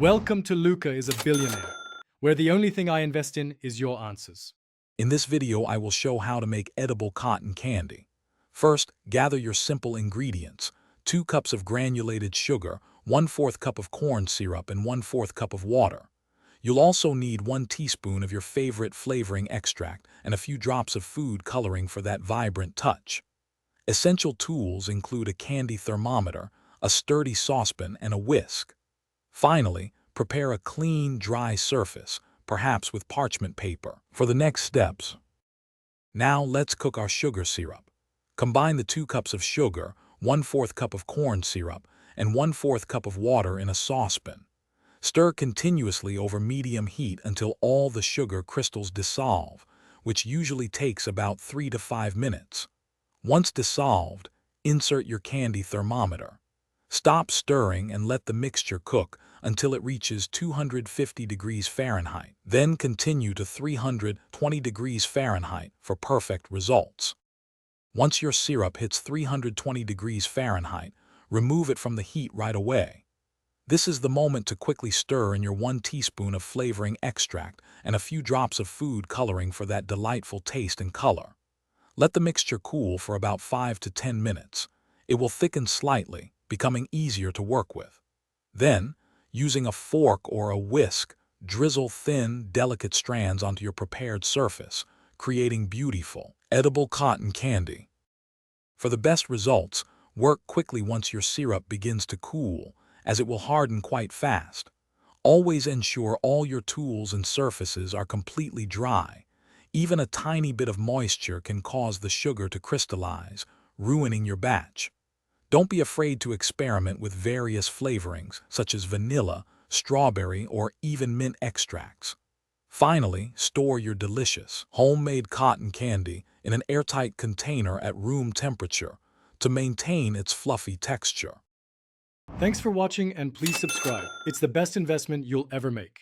Welcome to Luca is a Billionaire, where the only thing I invest in is your answers. In this video, I will show how to make edible cotton candy. First, gather your simple ingredients: 2 cups of granulated sugar, 1/4 cup of corn syrup, and 1/4 cup of water. You'll also need 1 teaspoon of your favorite flavoring extract and a few drops of food coloring for that vibrant touch. Essential tools include a candy thermometer, a sturdy saucepan, and a whisk. Finally, prepare a clean, dry surface, perhaps with parchment paper, for the next steps. Now let's cook our sugar syrup. Combine the 2 cups of sugar, 1/4 cup of corn syrup, and 1/4 cup of water in a saucepan. Stir continuously over medium heat until all the sugar crystals dissolve, which usually takes about 3 to 5 minutes. Once dissolved, insert your candy thermometer. Stop stirring and let the mixture cook until it reaches 250 degrees Fahrenheit. Then continue to 320 degrees Fahrenheit for perfect results. Once your syrup hits 320 degrees Fahrenheit, remove it from the heat right away. This is the moment to quickly stir in your 1 teaspoon of flavoring extract and a few drops of food coloring for that delightful taste and color. Let the mixture cool for about 5 to 10 minutes. It will thicken slightly, becoming easier to work with. Then, using a fork or a whisk, drizzle thin, delicate strands onto your prepared surface, creating beautiful, edible cotton candy. For the best results, work quickly once your syrup begins to cool, as it will harden quite fast. Always ensure all your tools and surfaces are completely dry. Even a tiny bit of moisture can cause the sugar to crystallize, ruining your batch. Don't be afraid to experiment with various flavorings, such as vanilla, strawberry, or even mint extracts. Finally, store your delicious, homemade cotton candy in an airtight container at room temperature to maintain its fluffy texture. Thanks for watching and please subscribe. It's the best investment you'll ever make.